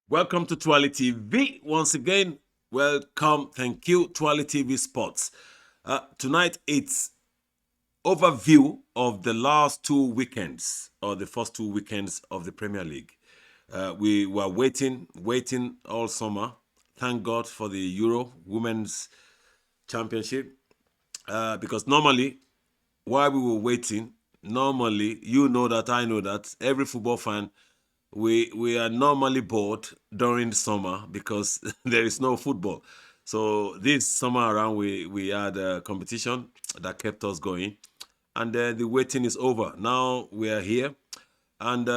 Welcome to Twali TV. Once again, welcome. Thank you, Twali TV Sports. Tonight, it's overview of the last 2 weekends, or the first 2 weekends of the Premier League. We were waiting all summer. Thank God for the Euro Women's Championship. Because normally, while we were waiting, you know that, I know that, every football fan, we are normally bored during the summer because there is no football. So this summer around, we had a competition that kept us going. And then the waiting is over. Now we are here. And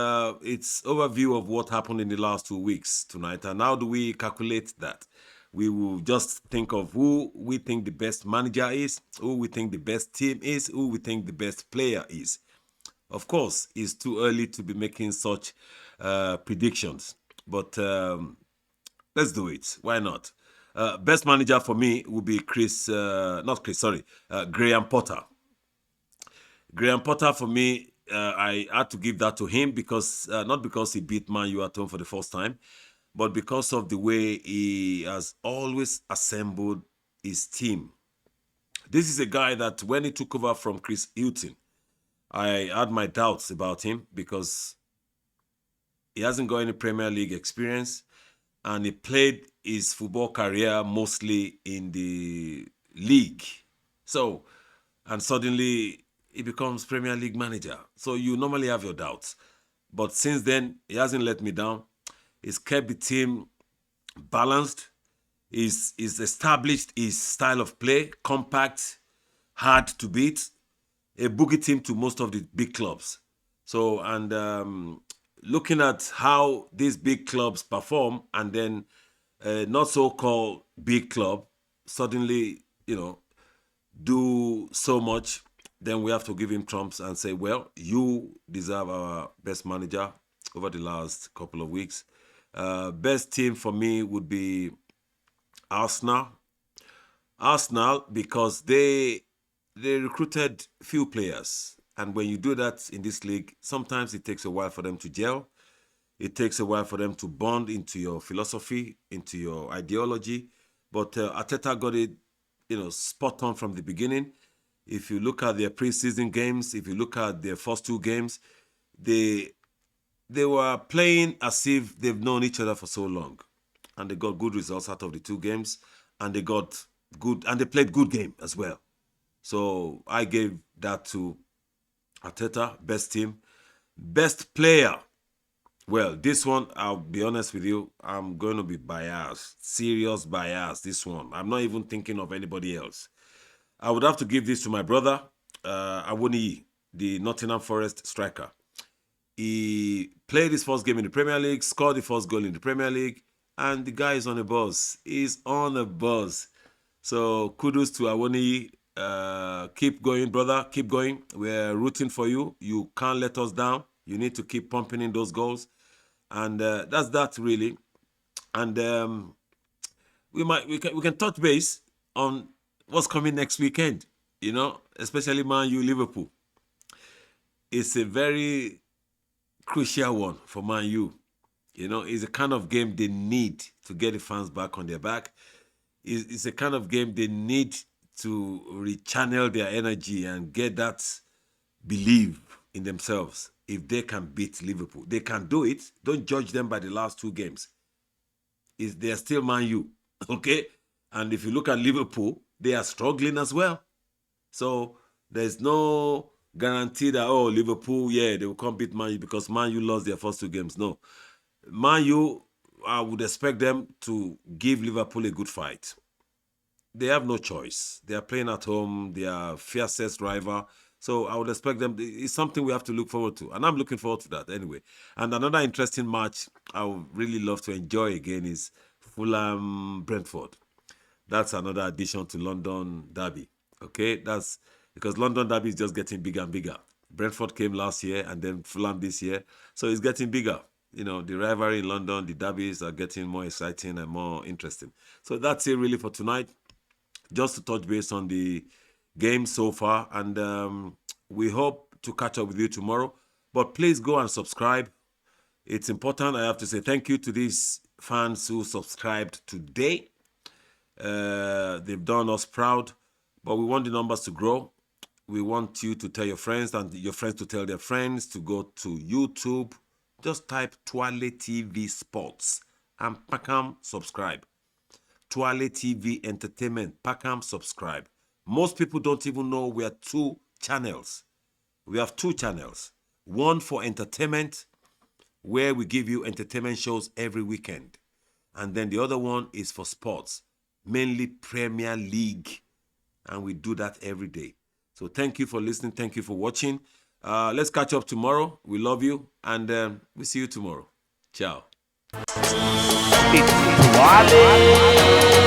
it's overview of what happened in the last 2 weeks tonight. And how do we calculate that? We will just think of who we think the best manager is, who we think the best team is, who we think the best player is. Of course, it's too early to be making such predictions, but let's do it. Why not? Best manager for me would be Graham Potter. Graham Potter for me, I had to give that to him because not because he beat Man U at home for the first time, but because of the way he has always assembled his team. This is a guy that when he took over from Chris Hilton, I had my doubts about him because he hasn't got any Premier League experience, and he played his football career mostly in the league. So, and suddenly he becomes Premier League manager. So you normally have your doubts. But since then, he hasn't let me down. He's kept the team balanced. He's established his style of play, compact, hard to beat, a boogie team to most of the big clubs. So, and looking at how these big clubs perform, and then not so-called big club suddenly, do so much, then we have to give him trumps and say, well, you deserve our best manager over the last couple of weeks. Best team for me would be Arsenal. Arsenal, because they recruited few players. And when you do that in this league, sometimes it takes a while for them to gel. It takes a while for them to bond into your philosophy, into your ideology. But Arteta got it, spot on from the beginning. If you look at their preseason games, if you look at their first 2 games, they were playing as if they've known each other for so long. And they got good results out of the 2 games. And they played good game as well. So I gave that to Arteta, best team. Best player. Well, this one, I'll be honest with you, I'm going to be biased. Serious bias, this one. I'm not even thinking of anybody else. I would have to give this to my brother, Awoniyi, the Nottingham Forest striker. He played his first game in the Premier League, scored the first goal in the Premier League, and the guy is on a buzz. He's on a buzz. So kudos to Awoniyi. Keep going, brother. Keep going. We're rooting for you. You can't let us down. You need to keep pumping in those goals. And that's that, really. And we can touch base on what's coming next weekend, especially Man U Liverpool. It's a very crucial one for Man U. It's a kind of game they need to get the fans back on their back. It's a kind of game they need to rechannel their energy and get that belief in themselves. If they can beat Liverpool, they can do it. Don't judge them by the last 2 games. They're still Man U, okay? And if you look at Liverpool, they are struggling as well. So there's no guarantee that, Liverpool, they will come beat Man U because Man U lost their first 2 games. No. Man U, I would expect them to give Liverpool a good fight. They have no choice. They are playing at home. They are fiercest rival. So I would expect them. It's something we have to look forward to. And I'm looking forward to that anyway. And another interesting match I would really love to enjoy again is Fulham-Brentford. That's another addition to London Derby. Okay? That's because London Derby is just getting bigger and bigger. Brentford came last year and then Fulham this year. So it's getting bigger. The rivalry in London, the derbies are getting more exciting and more interesting. So that's it really for tonight. Just to touch base on the games so far, and we hope to catch up with you tomorrow. But please go and subscribe. It's important. I have to say thank you to these fans who subscribed today. They've done us proud, but we want the numbers to grow. We want you to tell your friends and your friends to tell their friends to go to YouTube. Just type Twale TV Sports and Pakam subscribe. Twale TV Entertainment, Pakam subscribe. Most people don't even know we are 2 channels. We have 2 channels. One for entertainment, where we give you entertainment shows every weekend. And then the other one is for sports, mainly Premier League. And we do that every day. So thank you for listening. Thank you for watching. Let's catch up tomorrow. We love you. And we'll see you tomorrow. Ciao. It's Wale.